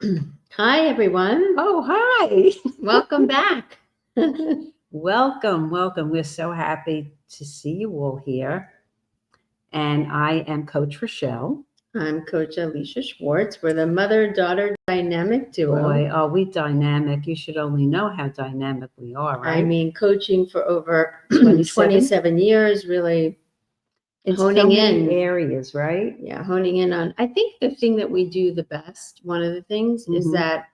Hi, everyone. Oh, hi. Welcome back. Welcome, welcome. We're so happy to see you all here. And I am Coach Rochelle. I'm Coach Alisha Schwartz. We're the mother-daughter dynamic duo. Boy, are we dynamic. You should only know how dynamic we are, I right? mean, coaching for over 27 27 years, really in so honing many in. areas, right? Yeah, honing in on. I think the thing that we do the best, one of the things, is Mhm. that,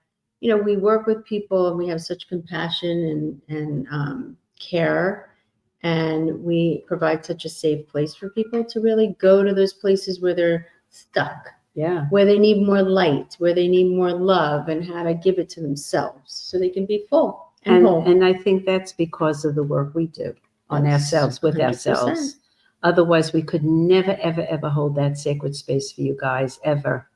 we work with people and we have such compassion and care. And we provide such a safe place for people to really go to those places where they're stuck, Yeah. where they need more light, where they need more love, and how to give it to themselves so they can be full and whole. And I think that's because of the work we do on That's ourselves, with 100%. ourselves. Otherwise, we could never, ever, ever hold that sacred space for you guys, ever.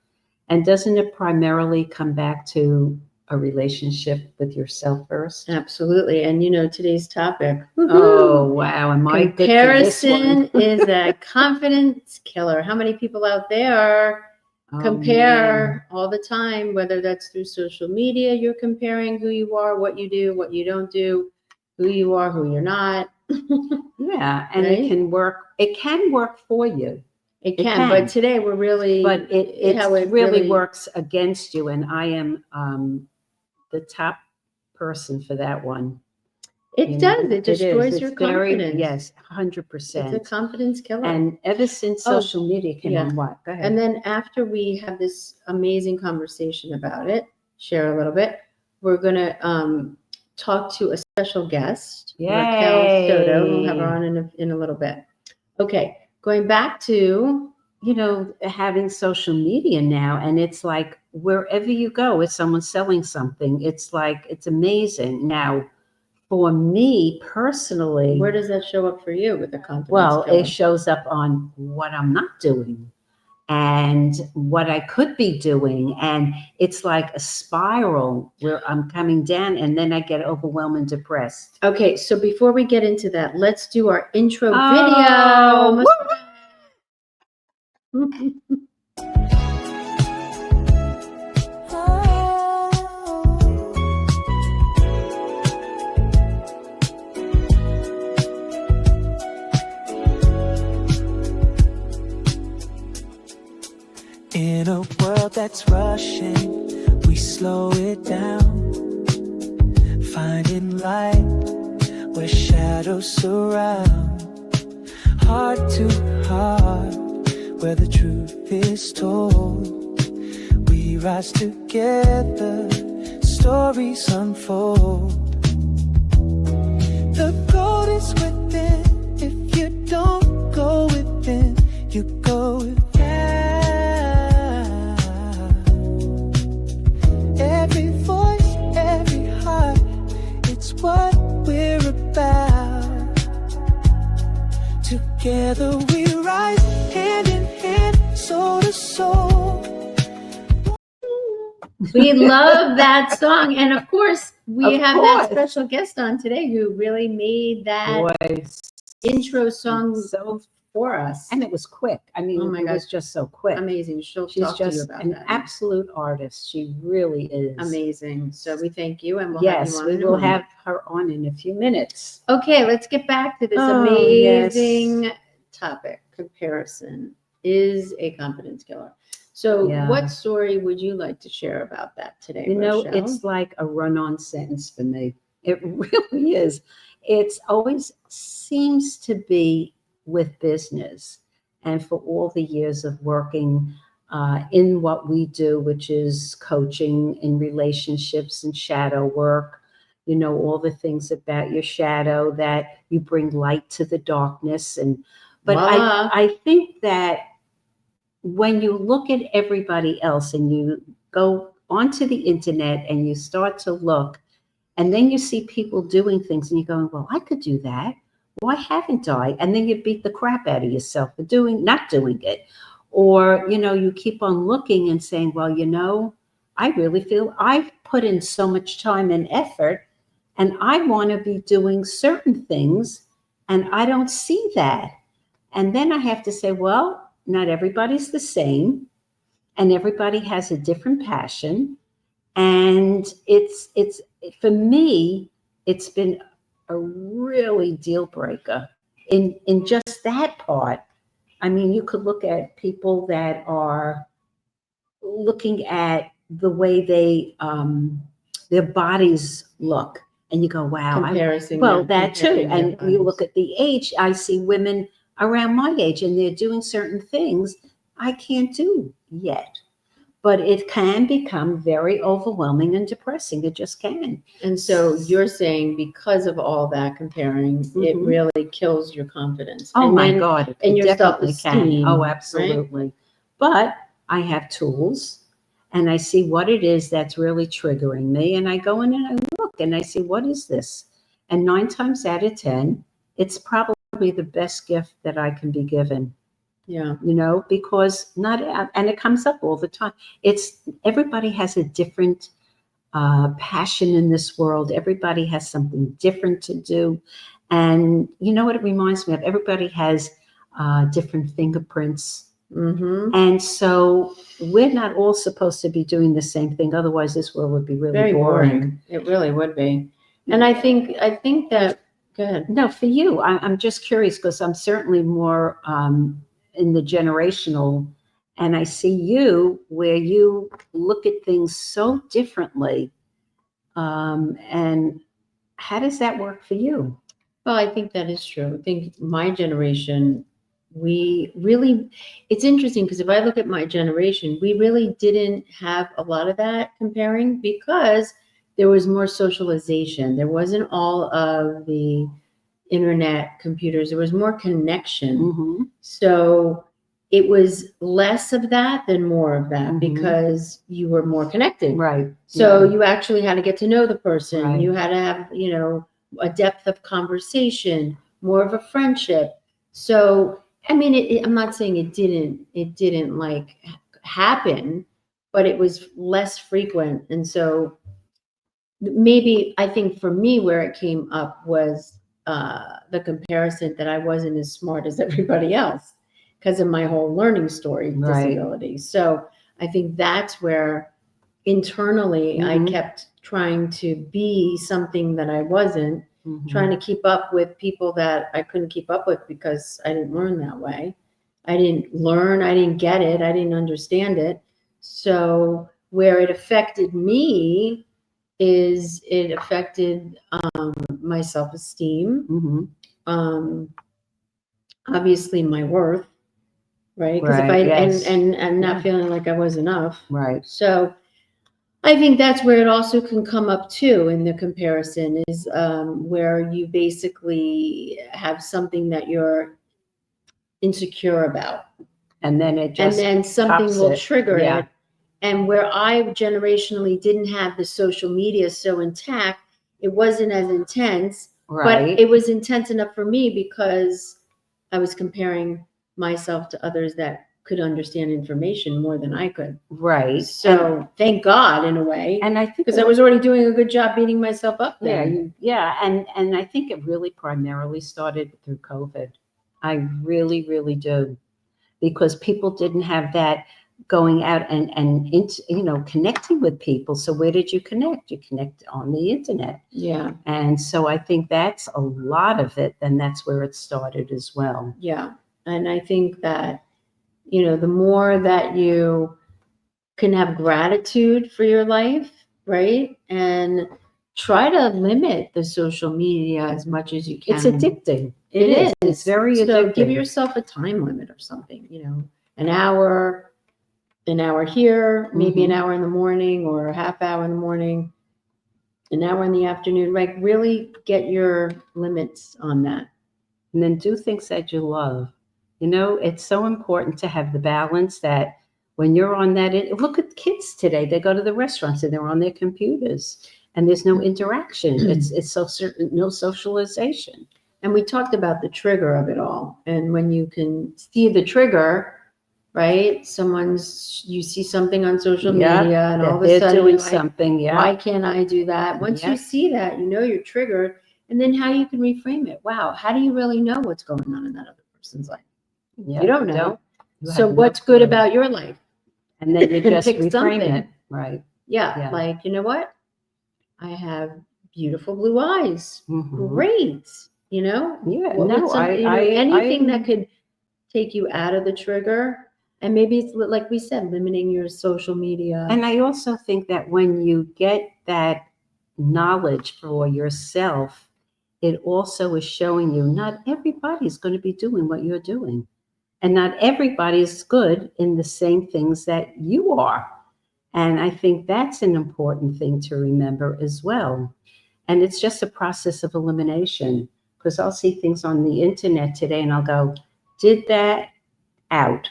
And doesn't it primarily come back to a relationship with yourself first? Absolutely. And today's topic. Oh, wow. Am I good for this Comparison one? is a confidence killer. How many people out there Oh, man. compare all the time, whether that's through social media, you're comparing who you are, what you do, what you don't do, who you are, who you're not. Yeah, and Right? it can work. It can work for you, It It can, can. but today we're really, but it how it really works against you. And I am the top person for that one. It does. It It is. destroys your It's very, confidence. yes, It's a 100%. confidence killer. And ever since Oh, social media came yeah. on, what? Go ahead. And then after we have this amazing conversation about it, share a little bit, we're going to talk to a special guest, Raquel Soto. We'll have her on in a little bit. Okay, going back to, having social media now, and it's like wherever you go, if someone's selling something, it's like, it's amazing. Now, for me personally, where does that show up for you with the confidence well, killer? it shows up on what I'm not doing and what I could be doing. And it's like a spiral where I'm coming down and then I get overwhelmed and depressed. Okay, so before we get into that, let's do our intro Oh, video. In a world that's rushing, we slow it down, finding light where shadows surround. Heart to heart, where the truth is told. We rise together, stories unfold. The gold is within. If you don't go within, you go without. Every voice, every heart, it's what we're about. Together we rise, hand in hand, soul to soul. We love that song. And of course, we Of have course. that special guest on today who really made that Boy, intro song so, for us. and it was quick. I mean, Oh my it gosh. was just so quick. Amazing. She'll She's talk to you just about an that. absolute artist. She really is. Amazing. So we thank you, and we'll have you Yes, on we in a will moment. have her on in a few minutes. Okay, let's get back to this Oh, amazing topic. Comparison is a confidence killer. So, Yeah. what story would you like to share about that today, Rochelle? It's like a run-on sentence for me. It really is. It's always seems to be with business, and for all the years of working in what we do, which is coaching in relationships and shadow work. All the things about your shadow, that you bring light to the darkness. But Voila. I think that when you look at everybody else and you go onto the internet and you start to look, and then you see people doing things and you're going, well, I could do that. Why haven't I? And then you beat the crap out of yourself for not doing it. Or, you keep on looking and saying, well, I really feel I've put in so much time and effort and I want to be doing certain things and I don't see that. And then I have to say, well, not everybody's the same, and everybody has a different passion. And it's for me, it's been a really deal breaker in just that part. I mean, you could look at people that are looking at the way their bodies look, and you go, wow. Comparison. Well, yeah, that too. comparing their And you bodies. look at the age, I see women around my age and they're doing certain things I can't do yet. But it can become very overwhelming and depressing. It just can. And so you're saying because of all that comparing, it Mhm. really kills your confidence. Oh and my then, God. and It your definitely can. self-esteem, Oh, right? absolutely. But I have tools and I see what it is that's really triggering me. And I go in and I look and I see, what is this? And 9 times out of 10, it's probably the best gift that I can be given. Yeah. You know, because and it comes up all the time. Everybody has a different passion in this world. Everybody has something different to do. And you know what it reminds me of? Everybody has different fingerprints. Mm-hmm. And so we're not all supposed to be doing the same thing. Otherwise, this world would be really Very boring. boring. It really would be. And I think that, go ahead. No, for you, I'm just curious because I'm certainly more in the generational, and I see you where you look at things so differently. And how does that work for you? Well, I think that is true. I think my generation, it's interesting because if I look at my generation, we really didn't have a lot of that comparing because there was more socialization. There wasn't all of the internet computers. There was more connection. Mm-hmm. So it was less of that than more of that Mhm. because you were more connected. Right. So Yeah. you actually had to get to know the person. Right. You had to have, a depth of conversation, more of a friendship. So, I mean, I'm not saying it didn't like happen, but it was less frequent. And so maybe I think for me, where it came up was the comparison that I wasn't as smart as everybody else because of my whole learning story Right. disability. So I think that's where internally Mhm. I kept trying to be something that I wasn't, Mhm. trying to keep up with people that I couldn't keep up with because I didn't learn that way. I didn't learn, I didn't get it, I didn't understand it. So where it affected me is it affected my self-esteem, Mhm. obviously my worth, right? Because if Right, I yes. and not Yeah. feeling like I was enough. Right. So I think that's where it also can come up too in the comparison is where you basically have something that you're insecure about. And then it just and then something pops will it. trigger Yeah. it. And where I generationally didn't have the social media so intact, it wasn't as intense, Right. but it was intense enough for me because I was comparing myself to others that could understand information more than I could. Right. So thank God in a way, And I think because I was already doing a good job beating myself up Yeah, then. and I think it really primarily started through COVID. I really, really do, because people didn't have that going out and connecting with people. So where did you connect? You connect on the internet, Yeah, and so I think that's a lot of it, and that's where it started as well. yeah. And I think that, the more that you can have gratitude for your life, right? And try to limit the social media as much as you can. It's addicting. It is. It's very So addicting. give yourself a time limit or something, an hour here, maybe an hour in the morning or a half hour in the morning, an hour in the afternoon. Like really get your limits on that. And then do things that you love. It's so important to have the balance that when you're on that, look at kids today. They go to the restaurants and they're on their computers and there's no interaction. It's so certain, no socialization. And we talked about the trigger of it all. And when you can see the trigger, right? You see something on social media and all of a sudden doing you're like, something. Yeah. Why can't I do that? Once you see that, you're triggered. And then how you can reframe it. Wow. How do you really know what's going on in that other person's life? Yeah, you don't know. You So have what's no good clue. about your life? And then you just Pick reframe something. it. Right. Yeah. like, you know what? I have beautiful blue eyes. Mhm. Great. You know, Yeah, what would no, anything that could take you out of the trigger. And maybe it's like we said, limiting your social media. And I also think that when you get that knowledge for yourself, it also is showing you not everybody's going to be doing what you're doing. And not everybody is good in the same things that you are. And I think that's an important thing to remember as well. And it's just a process of elimination, because I'll see things on the internet today and I'll go, did that out.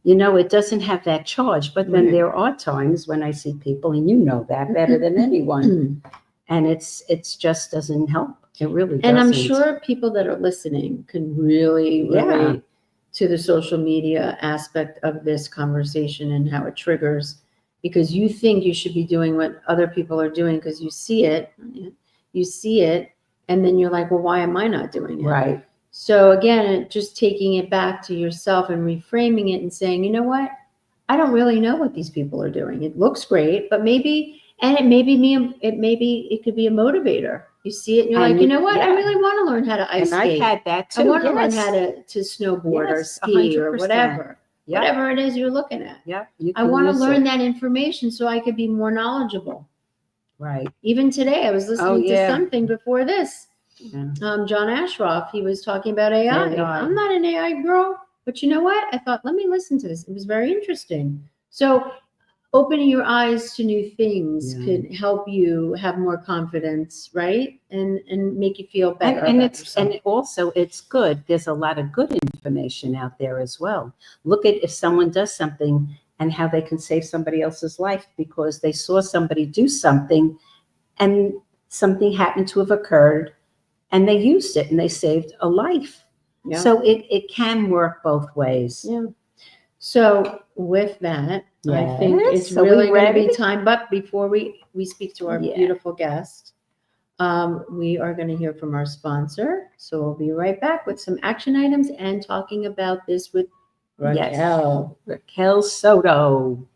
You know, it doesn't have that charge. But then Right. there are times when I see people, and you know that better than anyone, and it's just doesn't help. It really doesn't. And I'm sure people that are listening can really relate to the social media aspect of this conversation and how it triggers, because you think you should be doing what other people are doing because you see it, and then you're like, well, why am I not doing it? Right. So again, just taking it back to yourself and reframing it and saying, you know what? I don't really know what these people are doing. It looks great, but maybe, and it may be me, it could be a motivator. You see it and you're And like, you know what? I yeah. really want to learn how to ice And I've skate. had that too. I want to learn Yes. how to snowboard or Yes, ski or 100%. whatever. Yep. Whatever it is you're looking at. Yep. I want to learn that information so I could be more knowledgeable. Right. Even today, I was listening to yeah. something before this. Yeah. John Ashroff, he was talking about AI. AI. I'm not an AI girl, but you know what? I thought, let me listen to this. It was very interesting. So opening your eyes to new things could help you have more confidence, right? And make you feel better. And also it's good. There's a lot of good information out there as well. Look at if someone does something and how they can save somebody else's life because they saw somebody do something and something happened to have occurred and they used it and they saved a life. Yeah. So it can work both ways. Yeah. So with that, I think it's really going to be time. But before we speak to our beautiful guest, we are going to hear from our sponsor. So we'll be right back with some action items and talking about this with Raquel. Raquel Soto.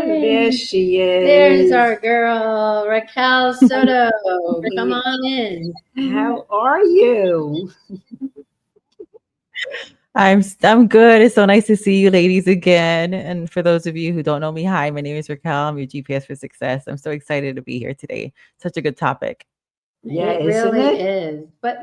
There she is. There's our girl, Raquel Soto. Come on in. How are you? I'm good. It's so nice to see you ladies again. And for those of you who don't know me, hi, my name is Raquel. I'm your GPS for success. I'm so excited to be here today. Such a good topic. Yeah, it really is. But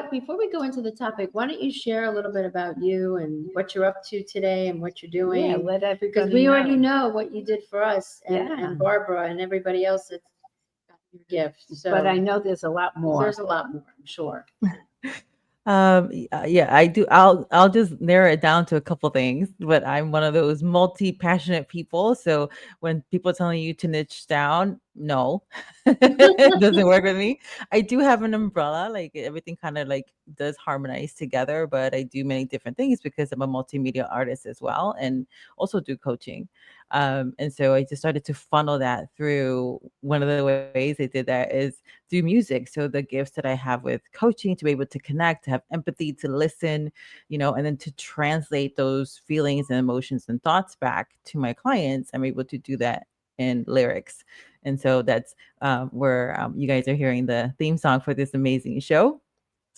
before we go into the topic, why don't you share a little bit about you and what you're up to today and what you're doing? Yeah, let everybody because we already know what you did for us and Barbara and everybody else that's got your gift. So, but I know there's a lot more. There's a lot more, I'm sure. Yeah, I do. I'll just narrow it down to a couple things, but I'm one of those multi-passionate people. So when people are telling you to niche down, no, it doesn't work with me. I do have an umbrella, like everything kind of like does harmonize together, but I do many different things because I'm a multimedia artist as well and also do coaching. And so I just started to funnel that through. One of the ways I did that is through music. So the gifts that I have with coaching to be able to connect, to have empathy, to listen, and then to translate those feelings and emotions and thoughts back to my clients, I'm able to do that in lyrics. And so that's where you guys are hearing the theme song for this amazing show.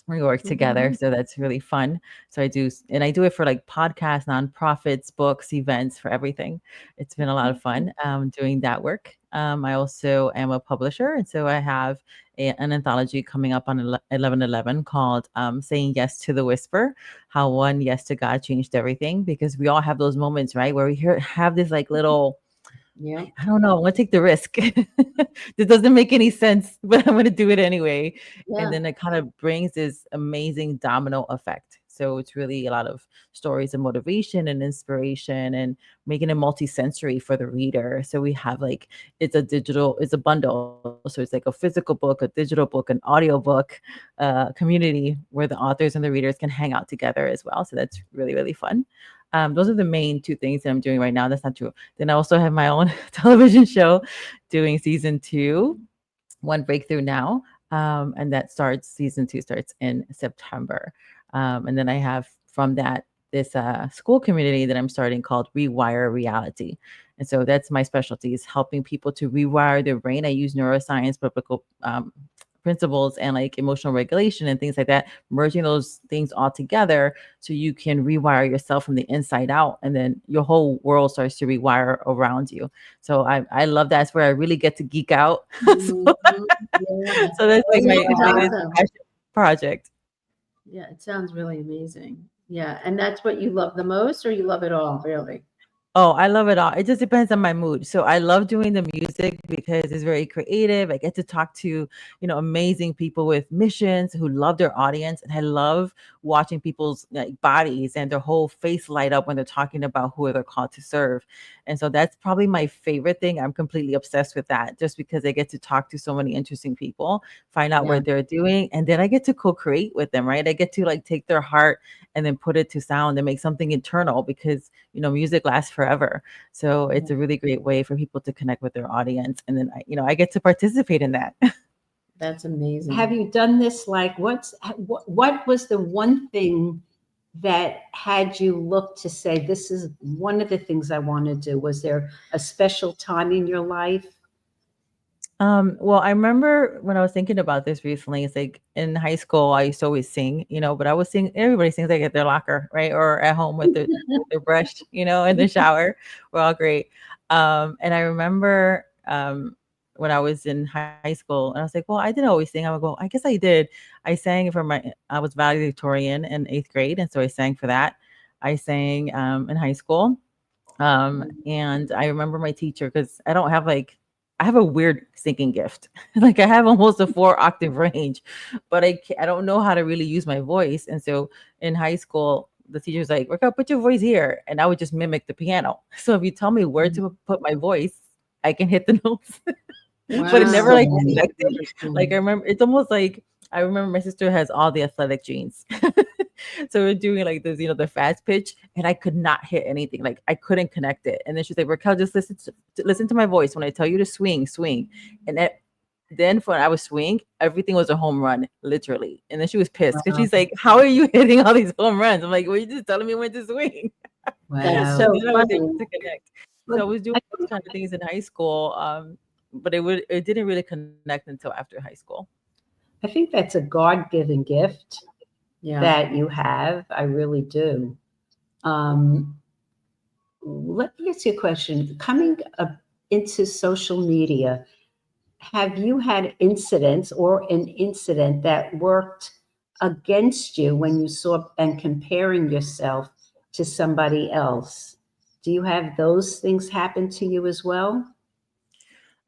We work together. So that's really fun. So I do it for like podcasts, nonprofits, books, events, for everything. It's been a lot of fun doing that work. I also am a publisher. And so I have an anthology coming up on 11/11 called Saying Yes to the Whisper, How One Yes to God Changed Everything. Because we all have those moments, right? Where we have this like little, I don't know, I'm going to take the risk. This doesn't make any sense, but I'm going to do it anyway. Yeah. And then it kind of brings this amazing domino effect. So it's really a lot of stories of motivation and inspiration, and making it multi-sensory for the reader. So we have like, it's a bundle. So it's like a physical book, a digital book, an audio book, community where the authors and the readers can hang out together as well. So that's really, really fun. Those are the main two things that I'm doing right now. That's not true. Then I also have my own television show doing season 2, One Breakthrough Now. And that starts, season 2 starts in September. And then I have from that this school community that I'm starting called Rewire Reality. And so that's my specialty, is helping people to rewire their brain. I use neuroscience, biblical principles, and like emotional regulation and things like that, merging those things all together so you can rewire yourself from the inside out, and then your whole world starts to rewire around you. So I love that's where I really get to geek out. Mhm. Yeah. So that's like my Sounds biggest awesome. passion project. Yeah, it sounds really amazing. Yeah, and that's what you love the most, or you love it all, really? Oh, I love it all. It just depends on my mood. So I love doing the music because it's very creative. I get to talk to, amazing people with missions who love their audience. And I love watching people's like bodies and their whole face light up when they're talking about who they're called to serve. And so that's probably my favorite thing. I'm completely obsessed with that, just because I get to talk to so many interesting people, find out Yeah. what they're doing, and then I get to co-create with them, right? I get to like take their heart and then put it to sound and make something internal, because music lasts forever. So it's a really great way for people to connect with their audience, and then I get to participate in that. That's amazing. Have you done this? Like, what was the one thing that had you look to say, this is one of the things I want to do? Was there a special time in your life? Well, I remember when I was thinking about this recently, it's like in high school, I used to always sing, but I was singing, everybody sings like at their locker, right? Or at home with their brush, in the shower. We're all great. And I remember when I was in high school, and I was like, well, I didn't always sing. I would go, I guess I did. I was valedictorian in 8th grade. And so I sang for that. I sang in high school. And I remember my teacher, because I have a weird singing gift. Like I have almost a 4-octave range, but I don't know how to really use my voice. And so in high school, the teacher's like, Raquel, put your voice here. And I would just mimic the piano. So if you tell me where to put my voice, I can hit the notes. But it never like connected. Like it's almost like, I remember my sister has all the athletic genes. So we're doing like this, the fast pitch, and I could not hit anything. Like I couldn't connect it. And then she's like, Raquel, just listen to my voice. When I tell you to swing, swing. And then when I was swing, everything was a home run, literally. And then she was pissed because she's like, how are you hitting all these home runs? I'm like, well, you're just telling me when to swing. That's so Then I was funny. able to connect. So I was doing those kind of things in high school, but it didn't really connect until after high school. I think that's a God-given gift Yeah. that you have. I really do. Let me ask you a question. Coming into social media, have you had incidents or an incident that worked against you when you saw and comparing yourself to somebody else? Do you have those things happen to you as well?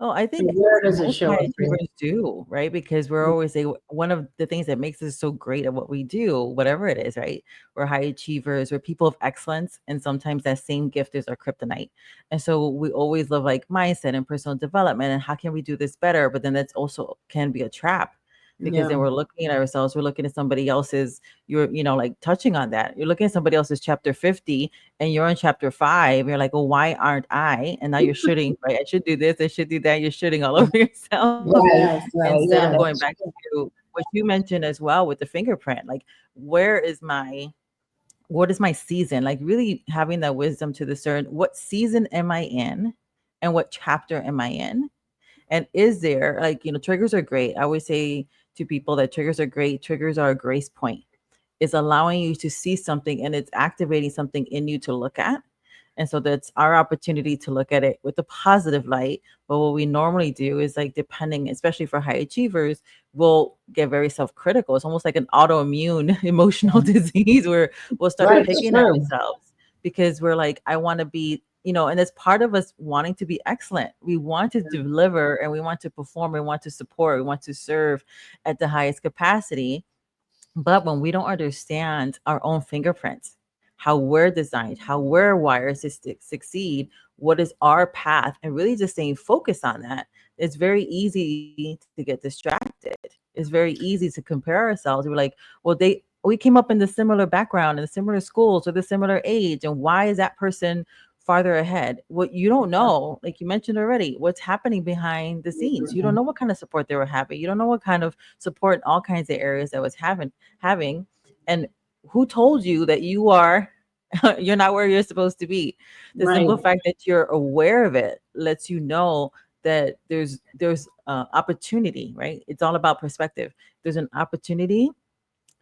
Oh, I think Where does it most show high up for you? achievers do, right? Because we're always one of the things that makes us so great at what we do, whatever it is, right? We're high achievers, we're people of excellence, and sometimes that same gift is our kryptonite. And so we always love like mindset and personal development and how can we do this better? But then that's also can be a trap, because then we're looking at ourselves, we're looking at somebody else's, like touching on that. You're looking at somebody else's chapter 50 and you're in chapter 5. You're like, well, why aren't I? And now you're shooting, right? I should do this, I should do that. You're shooting all over yourself Yes, instead of yes. going back to what you mentioned as well with the fingerprint. Like, what is my season? Like really having that wisdom to discern what season am I in and what chapter am I in? And is there like, triggers are great. I always say to people that triggers are great. Triggers are a grace point. It's allowing you to see something and it's activating something in you to look at. And so that's our opportunity to look at it with a positive light. But what we normally do is like, depending, especially for high achievers, we'll get very self-critical. It's almost like an autoimmune emotional disease where we'll start picking at ourselves because we're like, I want to be, and it's part of us wanting to be excellent. We want to deliver and we want to perform. We want to support. We want to serve at the highest capacity. But when we don't understand our own fingerprints, how we're designed, how we're wired to succeed, what is our path, and really just staying focused on that, it's very easy to get distracted. It's very easy to compare ourselves. We're like, well, we came up in the similar background, in the similar schools, or the similar age, and why is that person farther ahead? What you don't know, like you mentioned already, what's happening behind the scenes. You don't know what kind of support they were having. You don't know what kind of support in all kinds of areas that was having, and who told you that you are you're not where you're supposed to be. The Right. simple fact that you're aware of it lets you know that there's opportunity, right? It's all about perspective. There's an opportunity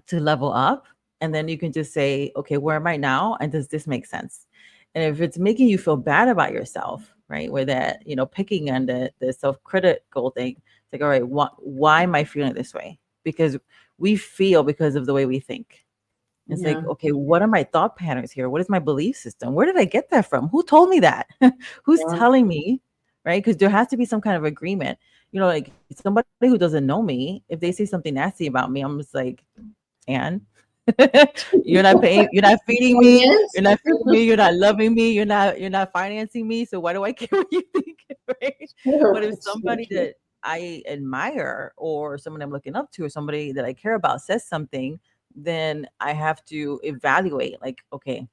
to level up, and then you can just say, okay, where am I now, and does this make sense? And if it's making you feel bad about yourself, right, where that, picking on the self-critical thing, it's like, all right, why am I feeling this way? Because we feel because of the way we think. It's like, Yeah. okay, what are my thought patterns here? What is my belief system? Where did I get that from? Who told me that? Who's Yeah. telling me? Right? Because there has to be some kind of agreement. Like somebody who doesn't know me, if they say something nasty about me, I'm just like, and you're not feeding Oh, me, yes. you're not loving me, you're not financing me. So why do I care what you think? Right? But True. if It's so somebody true. that I admire or someone I'm looking up to or somebody that I care about says something, then I have to evaluate, like, okay,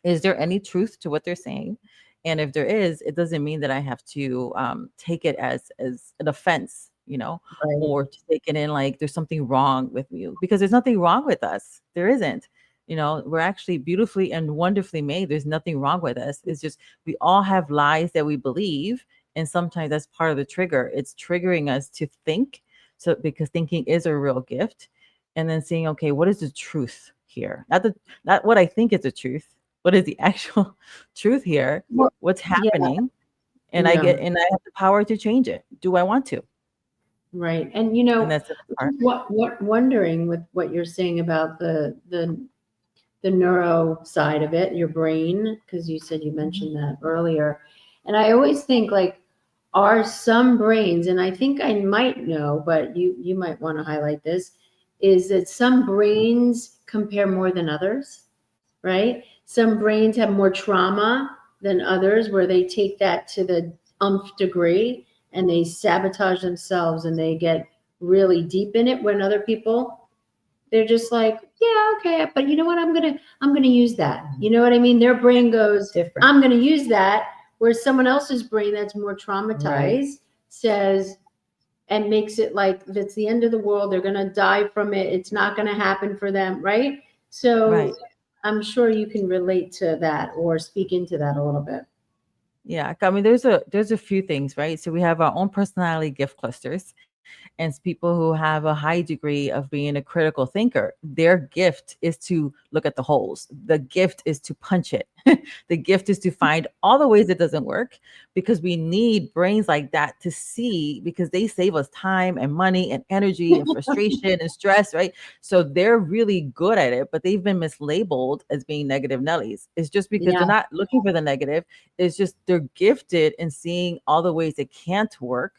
is there any truth to what they're saying? And if there is, it doesn't mean that I have to take it as an offense, Right. or to take it in like there's something wrong with you, because there's nothing wrong with us. There isn't. We're actually beautifully and wonderfully made. There's nothing wrong with us. It's just we all have lies that we believe, and sometimes that's part of the trigger. It's triggering us to think. So because thinking is a real gift, and then seeing, okay, what is the truth here? Not what I think is the truth. What is the actual truth here? Well, What's yeah, happening? And Yeah. I have the power to change it. Do I want to? Right. And And that's the part. what wondering with what you're saying about the neuro side of it, your brain, because you said you Mhm. mentioned that earlier. And I always think like, are some brains, and I think I might know, but you might want to highlight this, is that some brains compare more than others, right? Some brains have more trauma than others, where they take that to the umph degree and they sabotage themselves and they get really deep in it, when other people, they're just like, yeah, okay, but you know what, I'm gonna use that, you know what I mean? Their brain goes, different. I'm gonna use that, whereas someone else's brain that's more traumatized Right. says, and makes it like if it's the end of the world, they're gonna die from it, it's not gonna happen for them, right? So Right. I'm sure you can relate to that or speak into that a little bit. Yeah. I mean, there's a few things, right? So we have our own personality gift clusters, and it's people who have a high degree of being a critical thinker. Their gift is to look at the holes. The gift is to punch it. The gift is to find all the ways it doesn't work, because we need brains like that to see, because they save us time and money and energy and frustration and stress, right? So they're really good at it, but they've been mislabeled as being negative Nellies. It's just because Yeah. they're not looking for the negative. It's just they're gifted in seeing all the ways it can't work,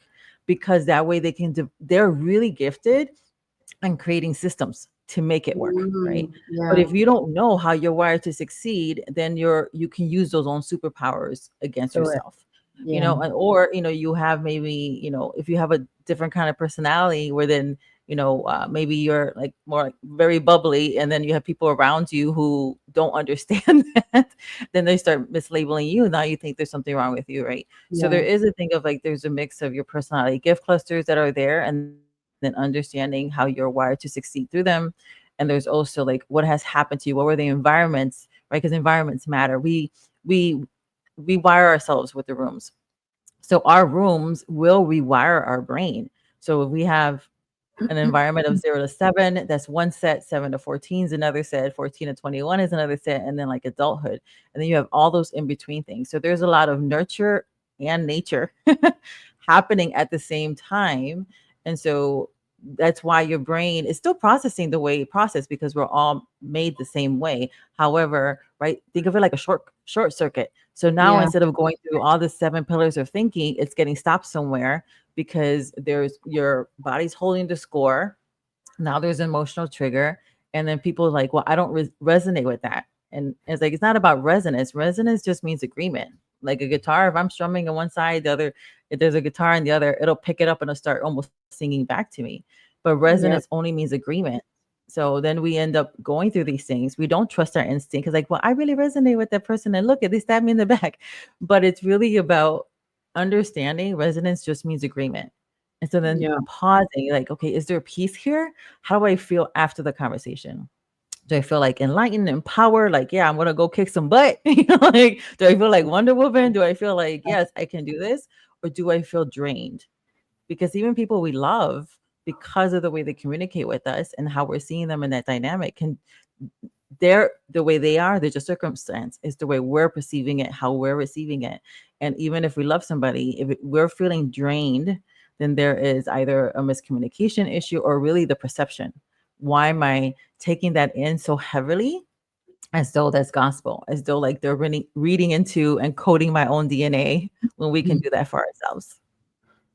because that way they're really gifted and creating systems to make it work, right? But Yeah. if you don't know how you're wired to succeed, then you can use those own superpowers against Correct. yourself. Yeah. Or you have maybe, if you have a different kind of personality, where then maybe you're like more like very bubbly, and then you have people around you who don't understand that, then they start mislabeling you. Now you think there's something wrong with you, right? So there Yeah. is a thing of like there's a mix of your personality gift clusters that are there, and then understanding how you're wired to succeed through them. And there's also like what has happened to you. What were the environments, right? Because environments matter. We we wire ourselves with the rooms. So our rooms will rewire our brain. So if we have an environment of 0 to 7, that's one set. 7 to 14 is another set. 14 to 21 is another set. And then like adulthood. And then you have all those in between things. So there's a lot of nurture and nature happening at the same time. And so that's why your brain is still processing the way it processes, because we're all made the same way. However, right, think of it like a short circuit. So now Yeah. instead of going through all the 7 pillars of thinking, it's getting stopped somewhere, because there's your body's holding the score. Now there's an emotional trigger, And then people are like, well, I don't resonate with that. And it's like, it's not about resonance. Resonance just means agreement. Like a guitar, if I'm strumming on one side, the other, if there's a guitar on the other, it'll pick it up and it'll start almost singing back to me. But resonance only means agreement. So then we end up going through these things. We don't trust our instinct. It's like, well, I really resonate with that person. And look, they stabbed me in the back. But it's really about understanding resonance just means agreement. And so then pausing, like, okay, is there peace here? How do I feel after the conversation? Do I feel like enlightened, empowered? Like, yeah, I'm gonna go kick some butt. Like, do I feel like Wonder Woman? Do I feel like, yes, I can do this? Or do I feel drained? Because even people we love, because of the way they communicate with us and how we're seeing them in that dynamic, they're the way they are, they're just circumstance. It's the way we're perceiving it, how we're receiving it. And even if we love somebody, if we're feeling drained, then there is either a miscommunication issue or really the perception. Why am I taking that in so heavily? As though that's gospel, as though like they're really reading into and coding my own DNA when we can do that for ourselves.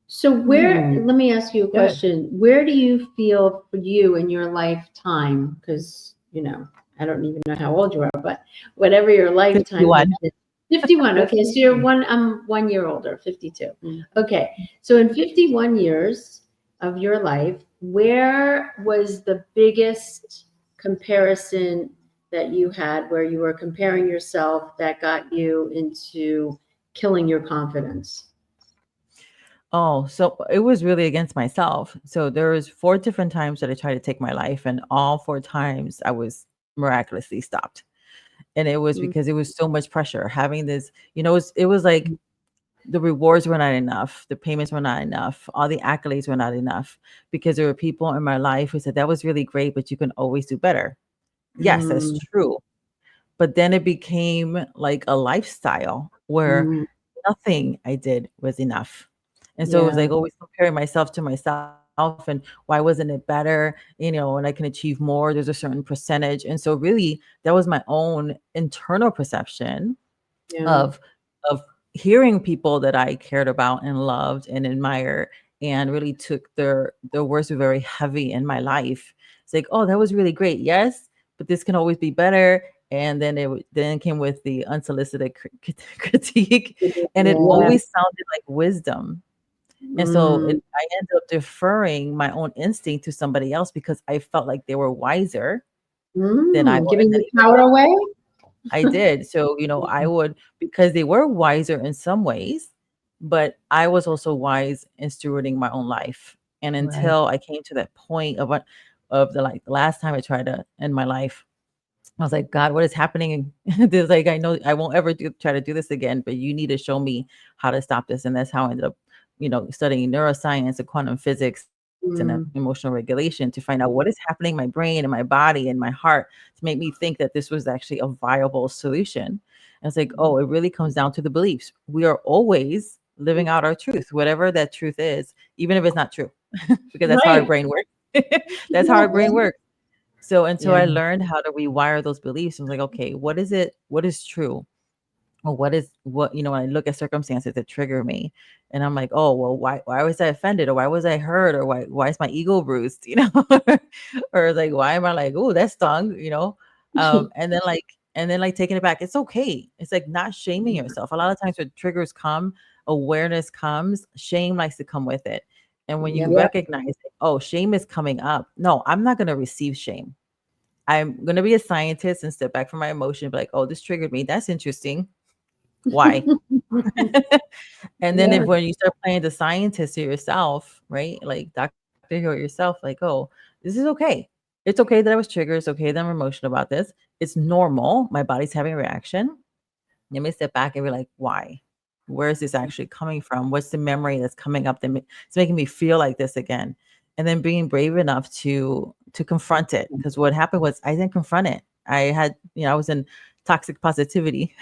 So let me ask you a question. Where do you feel for you in your lifetime? Because, I don't even know how old you are, but whatever your lifetime 51. is. 51. Okay. So I'm 1 year older, 52. Okay. So in 51 years of your life, where was the biggest comparison that you had where you were comparing yourself that got you into killing your confidence? Oh, so it was really against myself. So there was 4 different times that I tried to take my life, and all 4 times I was miraculously stopped. And it was because it was so much pressure having this, it was like the rewards were not enough, the payments were not enough, all the accolades were not enough, because there were people in my life who said that was really great, but you can always do better. Yes, that's true. But then it became like a lifestyle where nothing I did was enough. And so it was like always comparing myself to myself, and why wasn't it better? And I can achieve more. There's a certain percentage. And so really that was my own internal perception of hearing people that I cared about and loved and admired, and really took their words were very heavy in my life. It's like, oh, that was really great. Yes, but this can always be better. And then then came with the unsolicited critique, and it always sounded like wisdom. And so I ended up deferring my own instinct to somebody else because I felt like they were wiser than I was. Giving the power away? I did. So, I would, because they were wiser in some ways, but I was also wise in stewarding my own life. And until I came to that point of the last time I tried to end my life, I was like, God, what is happening? There's like, I know I won't ever try to do this again, but you need to show me how to stop this. And that's how I ended up, studying neuroscience and quantum physics and emotional regulation to find out what is happening in my brain and my body and my heart to make me think that this was actually a viable solution. And it's like, oh, it really comes down to the beliefs. We are always living out our truth, whatever that truth is, even if it's not true, because that's how our brain works. That's how our brain works. So until I learned how to rewire those beliefs, I was like, okay, what is it? What is true? Or when I look at circumstances that trigger me, and I'm like, oh, well, why was I offended? Or why was I hurt? Or why is my ego bruised? Or like, why am I like, oh, that stung, and then like taking it back. It's okay. It's like not shaming yourself. A lot of times when triggers come, awareness comes, shame likes to come with it. And when you recognize it, oh, shame is coming up. No, I'm not going to receive shame. I'm going to be a scientist and step back from my emotion, be like, oh, this triggered me. That's interesting. Why? And then when you start playing the scientist to yourself, right? Like Dr. Hill yourself, like, oh, this is okay. It's okay that I was triggered. It's okay that I'm emotional about this. It's normal. My body's having a reaction. Let me step back and be like, why? Where is this actually coming from? What's the memory that's coming up it's making me feel like this again? And then being brave enough to confront it. Because what happened was I didn't confront it. I was in toxic positivity.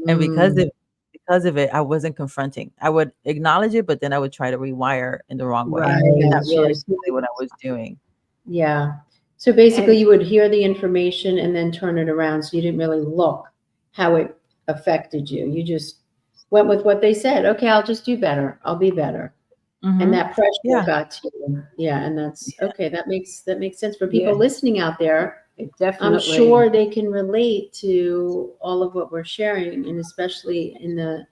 And because of it, I wasn't confronting. I would acknowledge it, but then I would try to rewire in the wrong way. And not realize really what I was doing. Yeah. So basically you would hear the information and then turn it around. So you didn't really look how it affected you. You just went with what they said. Okay, I'll just do better. I'll be better. and that pressure Yeah. got to you. Yeah, and that's okay. That makes sense for people Yeah. listening out there. It definitely. I'm sure they can relate to all of what we're sharing, and especially in the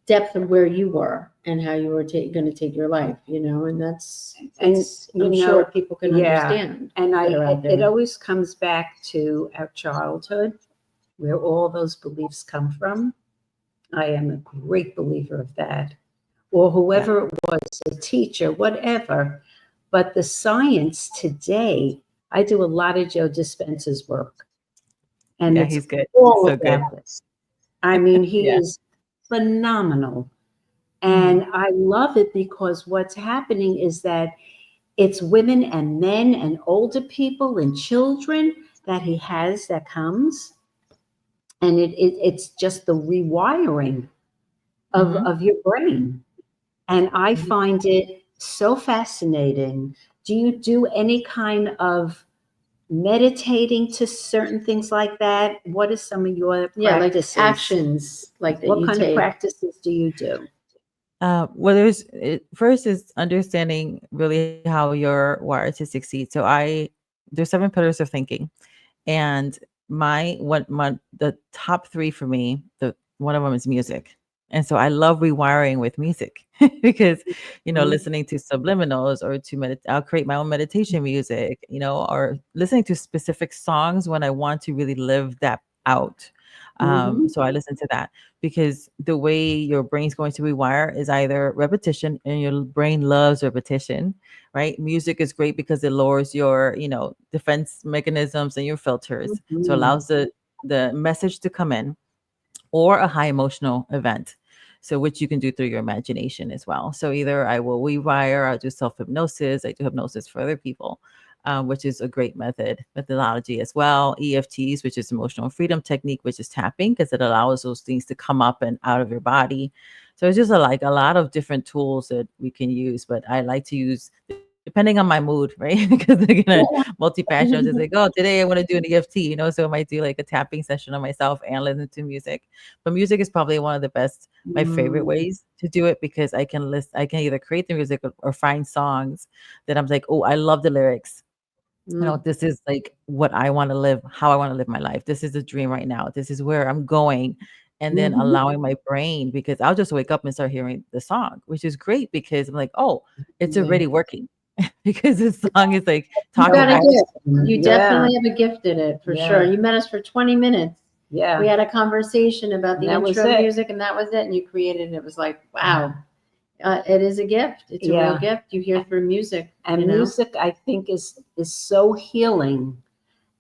depth of where you were and how you were going to take your life, and that's, And, I'm sure people can understand. And that are out it there. always comes back to our childhood, where all those beliefs come from. I am a great believer of that. Or whoever it was, a teacher, whatever. But the science today, I do a lot of Joe Dispenza's work. And Yeah, it's he's good. all He's so good. about this. I mean, he Yeah. is phenomenal. And I love it because what's happening is that it's women and men and older people and children that he has that comes. And it's just the rewiring of your brain. And I find it so fascinating. Do you do any kind of meditating to certain things like that? What is some of your practices? like actions like that. What you kind take. of practices do you do? Well, first is understanding really how you're wired to succeed. So there's 7 pillars of thinking, and the top 3 for me, one of them is music. And so I love rewiring with music because, listening to subliminals or I'll create my own meditation music, or listening to specific songs when I want to really live that out. So I listen to that because the way your brain's going to rewire is either repetition, and your brain loves repetition, right? Music is great because it lowers your, defense mechanisms and your filters. So it allows the message to come in, or a high emotional event. So which you can do through your imagination as well. So either I will rewire, I'll do self-hypnosis, I do hypnosis for other people, which is a great methodology as well. EFTs, which is emotional freedom technique, which is tapping because it allows those things to come up and out of your body. So it's just a lot of different tools that we can use, but I like to use depending on my mood, right? Because again, multi-passion, I'm just like, oh, today I want to do an EFT, so I might do like a tapping session on myself and listen to music. But music is probably one of the best, my favorite ways to do it, because I can either create the music or find songs that I'm like, oh, I love the lyrics. This is like what I want to live, how I want to live my life. This is a dream right now. This is where I'm going. And then allowing my brain, because I'll just wake up and start hearing the song, which is great because I'm like, oh, it's already working. Because this song is like You talking got a back. gift. You definitely have a gift in it for sure. Yeah. You met us for 20 minutes. Yeah. We had a conversation about the That was intro it. music, and that was it. And you created it. It was like, wow, it is a gift. It's a real gift. You hear through music. And music, I think, is so healing,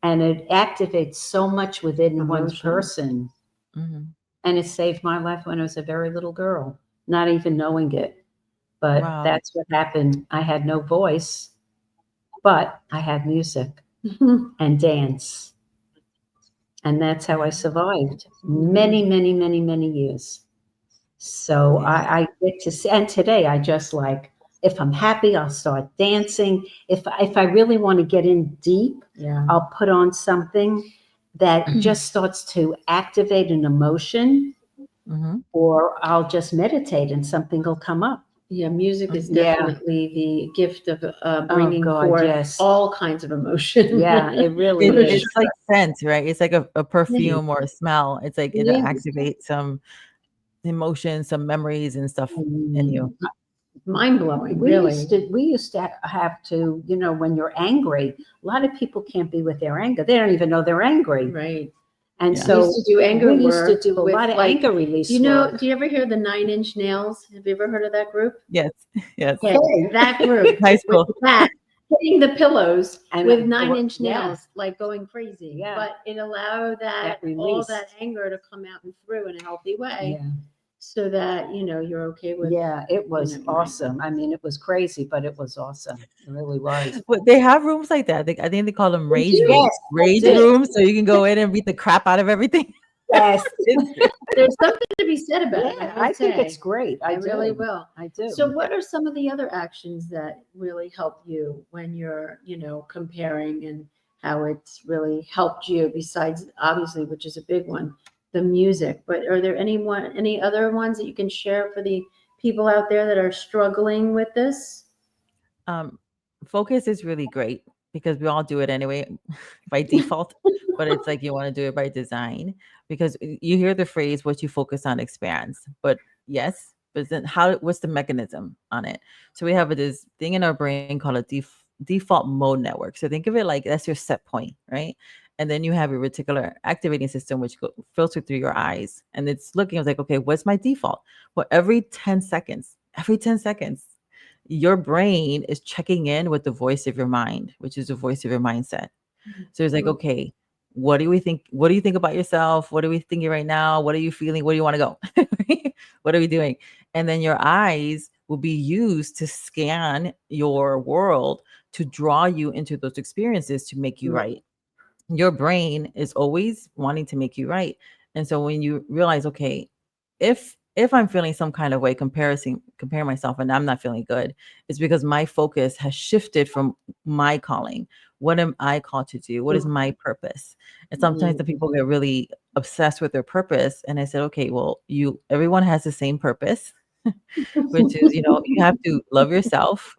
and it activates so much within one person. And it saved my life when I was a very little girl, not even knowing it. But that's what happened. I had no voice, but I had music and dance. And that's how I survived many, many, many, many years. So I get to see, and today I just like, if I'm happy, I'll start dancing. If I really want to get in deep, I'll put on something that just starts to activate an emotion, or I'll just meditate and something will come up. Yeah, music is definitely the gift of bringing forth all kinds of emotion. Yeah, it really is. It's like scent, right? It's like a perfume or a smell. It's like it activates some emotions, some memories and stuff in you. Mind blowing, we really. used to have to, when you're angry, a lot of people can't be with their anger. They don't even know they're angry. Right. And We so used to do anger we used to work do a with, lot of like, anger release do work. you ever hear the 9 Inch Nails? Have you ever heard of that group? Yes. Okay, that group. High school. With that, hitting the pillows And with 9 Inch Nails, yeah. like going crazy. Yeah. But it allowed all release. that anger to come out and through in a healthy way. Yeah. So that, you're okay with. Yeah, it was awesome. I mean, it was crazy, but it was awesome. It really was. But they have rooms like that. I think they call them rage do? rooms. Yes, Rage that's it. rooms, so you can go in and beat the crap out of everything. Yes. There's something to be said about it. Yeah, I think it's great. I do. really will. I do. So what are some of the other actions that really help you when you're, comparing, and how it's really helped you, besides obviously, which is a big one, the music, but are there any other ones that you can share for the people out there that are struggling with this? Focus is really great because we all do it anyway by default, but it's like you want to do it by design because you hear the phrase what you focus on expands. But yes, but then what's the mechanism on it? So we have this thing in our brain called a default mode network. So think of it like that's your set point, right? And then you have your reticular activating system, which filter through your eyes. And it's looking, I was like, okay, what's my default? Well, every 10 seconds, your brain is checking in with the voice of your mind, which is the voice of your mindset. So it's like, okay, what do we think? What do you think about yourself? What are we thinking right now? What are you feeling? Where do you want to go? What are we doing? And then your eyes will be used to scan your world to draw you into those experiences to make you right. Your brain is always wanting to make you right. And so when you realize, okay, if I'm feeling some kind of way, comparing myself and I'm not feeling good, it's because my focus has shifted from my calling. What am I called to do? What is my purpose? And sometimes the people get really obsessed with their purpose. And I said, okay, well, everyone has the same purpose, which is, you have to love yourself,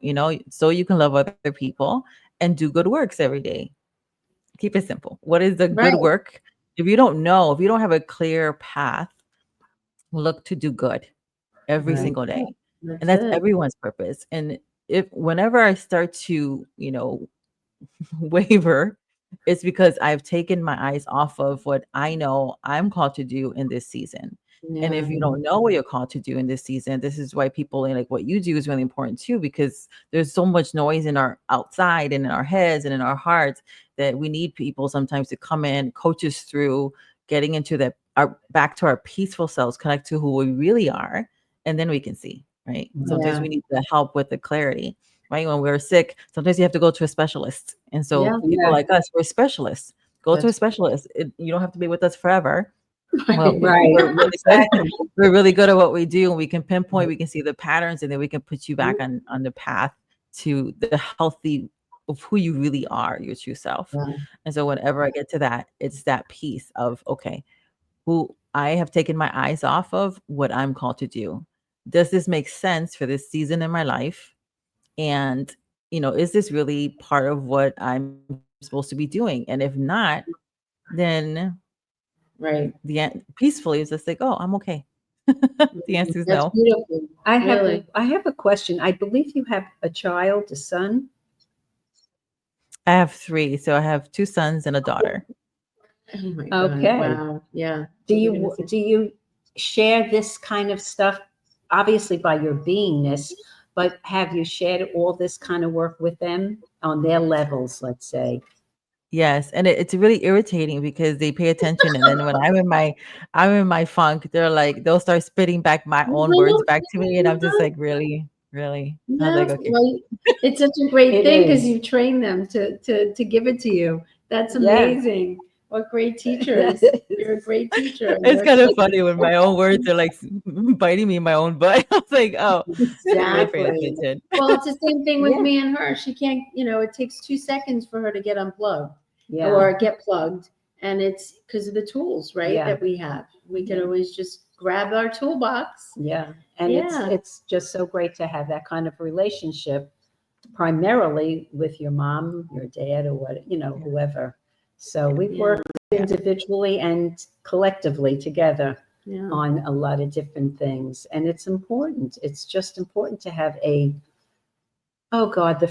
so you can love other people and do good works every day. Keep it simple. What is the good work? If you don't have a clear path, look to do good every single day. And that's everyone's purpose. And whenever I start to, waver, it's because I've taken my eyes off of what I know I'm called to do in this season. And if you don't know what you're called to do in this season, this is why people like what you do is really important too, because there's so much noise in our outside and in our heads and in our hearts that we need people sometimes to come in, coach us through getting into back to our peaceful selves, connect to who we really are, and then we can see, right? Sometimes we need the help with the clarity, right? When we're sick, sometimes you have to go to a specialist. And so people like us, we're specialists. Go to a specialist. You don't have to be with us forever. Well, we're really good at what we do, and we can pinpoint, we can see the patterns, and then we can put you back on the path to the healthy of who you really are, your true self. And so whenever I get to that, it's that piece of, okay, who I have taken my eyes off of what I'm called to do. Does this make sense for this season in my life? And, is this really part of what I'm supposed to be doing? And if not, then peacefully is just like, oh, I'm okay. The answer is no. Beautiful. I have a question. I believe you have a child, a son. I have 3. So I have 2 sons and a daughter. Oh my God. Okay. Wow. Yeah. Do you share this kind of stuff, obviously by your beingness, but have you shared all this kind of work with them on their levels, let's say? Yes, and it's really irritating because they pay attention, and then when I'm in my funk, they'll start spitting back my own words back to me, and I'm just like, really. I was like, okay. Well, it's such a great thing because you train them to give it to you. That's amazing. What great teachers. You're a great teacher. It's kind of funny when my own words are like biting me in my own butt. I was like, oh, exactly. Attention. Well, it's the same thing with me and her. She can't, it takes 2 seconds for her to get unplugged or get plugged. And it's because of the tools, right, that we have. We can always just grab our toolbox. Yeah. And it's just so great to have that kind of relationship, primarily with your mom, your dad, or whoever. So we've worked individually and collectively together on a lot of different things. And it's important. It's just important to have the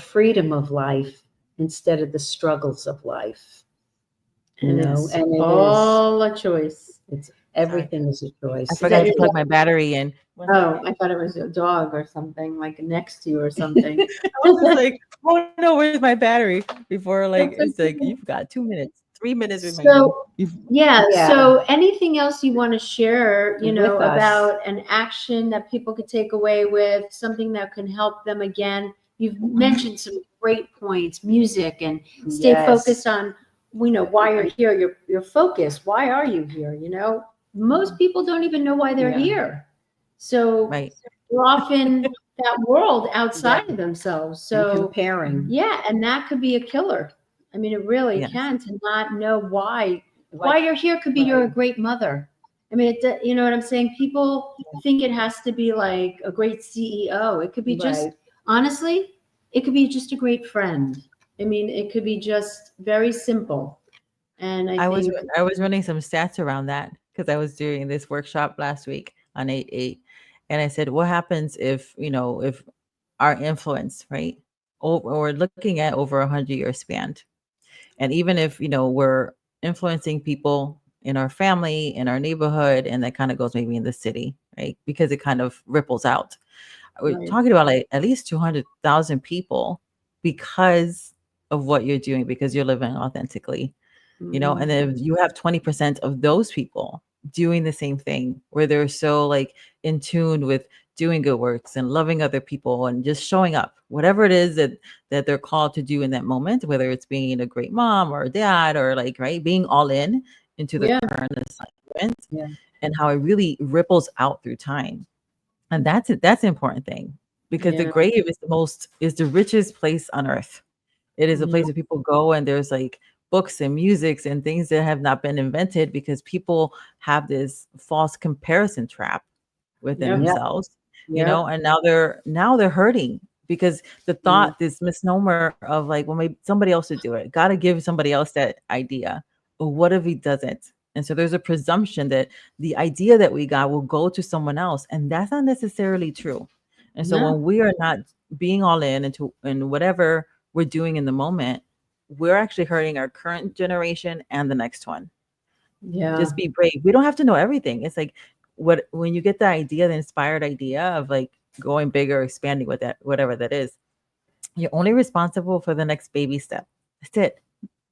freedom of life instead of the struggles of life. And it's all a choice. Everything is a choice. I forgot to plug my battery in. Oh, I thought it was a dog or something like next to you or something. I was just like, oh no, where's my battery? Before it's like, you've got 2 minutes, 3 minutes remaining. So anything else you want to share, about an action that people could take away with, something that can help them again? You've mentioned some great points, music, and stay focused on, why you're here, your focus. Why are you here? Most people don't even know why they're here. So they're often that world outside of themselves. So and comparing. Yeah. And that could be a killer. I mean, it really can, to not know why you're here. Could be you're a great mother I mean, you know what I'm saying? People think it has to be like a great CEO. It could be just, Right. honestly, it could be just a great friend. I mean, it could be just very simple. And I think, I was running some stats around that because I was doing this workshop last week on 8/8, and I said, what happens if if our influence, right? We're looking at over 100-year span, and even if we're influencing people in our family, in our neighborhood, and that kind of goes maybe in the city, right? Because it kind of ripples out. We're right, talking about like at least 200,000 people because of what you're doing, because you're living authentically, and mhm, then if you have 20% of those people doing the same thing, where they're so like in tune with doing good works and loving other people and just showing up, whatever it is that they're called to do in that moment, whether it's being a great mom or a dad, or like, right, being all in into the yeah, current assignment, Yeah. and how it really ripples out through time. And that's the important thing, because the yeah, grave is the richest place on earth. It is a yeah, place where people go, and there's like books and musics and things that have not been invented, because people have this false comparison trap within yep, Yep. themselves, yep, and now they're hurting because the mm, thought, this misnomer of like, well, maybe somebody else should do it. Got to give somebody else that idea. But what if he doesn't? And so there's a presumption that the idea that we got will go to someone else, and that's not necessarily true. And so no, when we are not being all in whatever we're doing in the moment, we're actually hurting our current generation and the next one. yeah, Just be brave. We don't have to know everything. It's like, when you get the idea, the inspired idea of like going bigger, expanding with that, whatever that is, you're only responsible for the next baby step. That's it.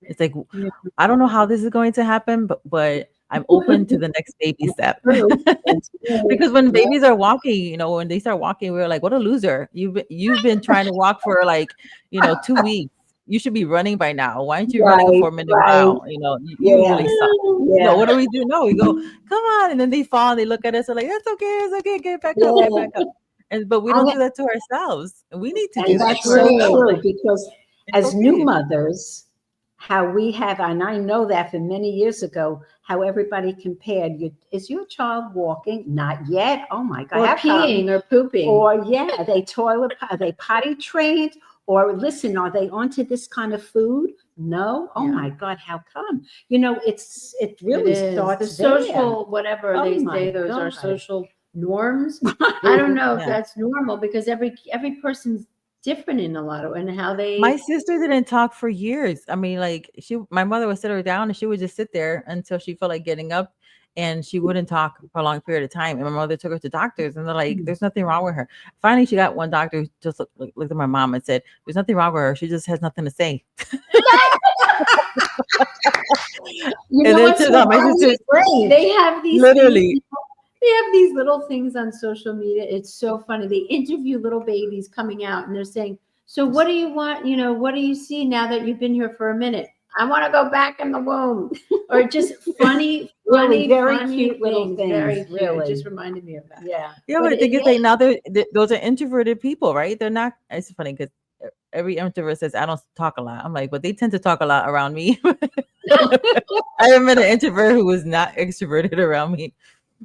It's like, yeah. I don't know how this is going to happen, but I'm open to the next baby step. True. That's true. Because when Yeah. babies are walking, when they start walking, we're like, what a loser. You've been trying to walk for like, 2 weeks. You should be running by now. Why aren't you running a Right. 4-minute Right. mile? You Yeah. really suck. No, Yeah. what do we do? No, we go, come on. And then they fall and they look at us and like, that's okay, it's okay, get back up, get back Yeah. up. But we I, don't do that to ourselves. We need to do and that that's to so ourselves. true because It's as new okay. mothers, how we have, and I know that from many years ago, how everybody compared you. Is your child walking? Not yet. Oh my God. Or How come? peeing or pooping. Or yeah, are they potty trained? Or listen, are they onto this kind of food? No. Oh Yeah. my God, how come? It It really is. The starts there. social, whatever Oh they my say, those are God. social norms. I don't know if Yeah. that's normal because every person's different in a lot of and how My they. sister didn't talk for years. I mean, like my mother would sit her down and she would just sit there until she felt like getting up, and she wouldn't talk for a long period of time. And my mother took her to doctors, and they're like, "There's nothing wrong with her." Finally, she got one doctor who just looked at my mom and said, "There's nothing wrong with her. She just has nothing to say." You And know then what's turns so out my sister funny? They have these things. literally, They have these little things on social media. It's so funny. They interview little babies coming out and they're saying, "So what do you want? What do you see now that you've been here for a minute? I want to go back in the womb." Or just funny, Really very funny cute little things. things, Very cute. It really. just reminded me of that. Yeah. yeah, But but the thing is, yeah, like, now those are introverted people, right? They're not. It's funny because every introvert says I don't talk a lot. I'm like, but they tend to talk a lot around me. I have met an introvert who was not extroverted around me.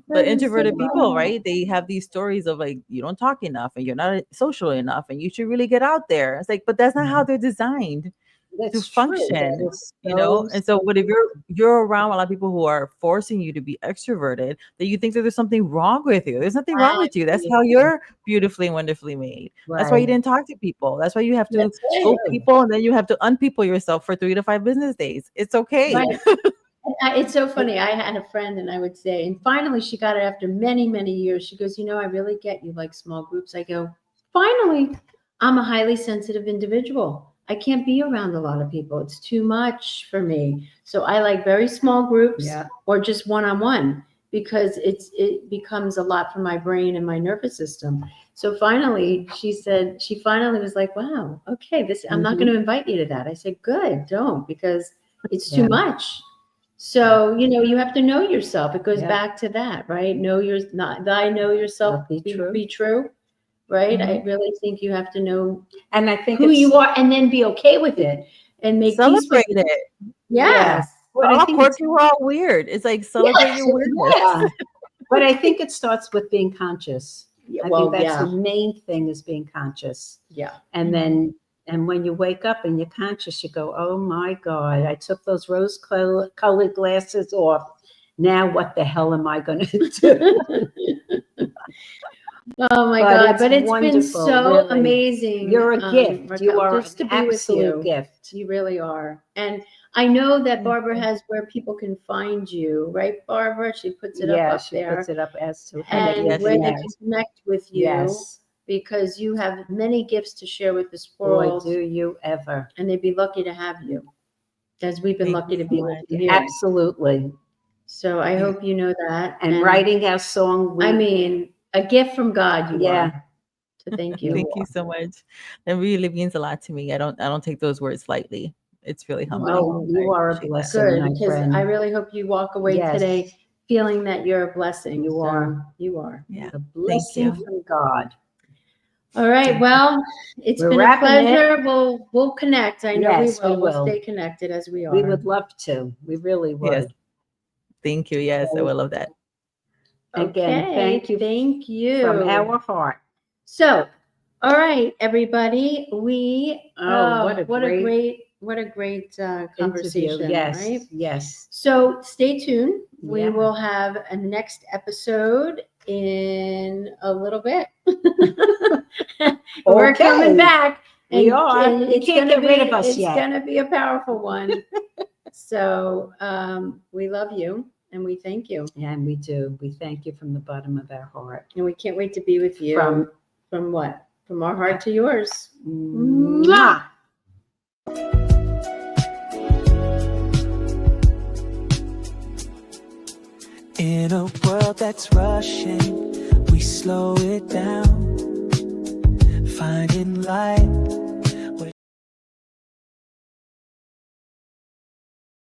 But that is so introverted people, funny. right? They have these stories of like, you don't talk enough and you're not social enough and you should really get out there. It's like, but that's not how they're designed to That's true. That function, is you know? so, And so what if you're around a lot of people who are forcing you to be extroverted, that you think that there's something wrong with you. There's nothing wrong with you. That's how you're beautifully and wonderfully made. That's why you right. didn't talk to people. That's why you have to That's go true. people, and then you have to unpeople yourself for 3 to 5 business days. It's okay. Right. It's so funny. I had a friend, and I would say, and finally she got it after many, many years. She goes, I really get you like small groups. I go, finally, I'm a highly sensitive individual. I can't be around a lot of people. It's too much for me. So I like very small groups Yeah. or just one-on-one because it becomes a lot for my brain and my nervous system. So finally, she finally was like, wow, okay, I'm not going to invite you to that. I said, good, don't, because it's too Yeah. much. So, you have to know yourself. It goes Yeah. back to that, right? Know yourself, Be true. be true, right? I Mhm. really think you have to know And I think who it's you are and then be okay with it and make peace with Celebrate it. it. Yes. But We're I all think it's, quirky, we're all weird. It's like celebrate your weirdness. yeah. But I think it starts with being conscious. I Well, think that's yeah, the main thing is being conscious. yeah. And then, and when you wake up and you're conscious, you go, oh my God, I took those rose colored glasses off. Now what the hell am I going to do? Oh my But God! it's But it's been wonderful, so really. amazing. You're a gift. Raquel, You are just an to be with absolute you. gift. You really are. And I know that Thank Barbara you. has where people can find you, right, Barbara? She puts it Yeah, up she there. puts it up as to her And Yes, where they internet. can connect with you, Yes. because you have many gifts to share with this Boy, world, do you ever. and they'd be lucky to have you, as we've been Thank lucky you to so be with much. you here. Absolutely. So I Yeah. hope you know that. And writing our song, I mean, a gift from God you yeah. are. So thank you. Thank you so much. That really means a lot to me. I don't take those words lightly. It's really humbling. Oh, you I are a appreciate that. blessing, Good, my because I friend. really hope you walk away Yes. today feeling that you're a blessing. You So are. You are. Yeah. A blessing you. from God. All right. Well, it's We're been a wrapping it. pleasure. We'll connect. I know Yes, we we will. We'll will. stay connected as we are. We would love to. We really would. Yes. Thank you. Yes, I would love that. Again, thank you Thank you. from our heart. So, all right, everybody. We what a great conversation, interview. Yes, right? yes. So stay tuned. We Yeah. will have a next episode in a little bit. We're Okay. coming back. We are. You It's can't gonna get rid be- of us it's yet. gonna be a powerful one. So we love you and we thank you. And we do. We thank you from the bottom of our heart. And we can't wait to be with you. From what? From our heart to yours. Mwah. In a world that's rushing, we slow it down, finding light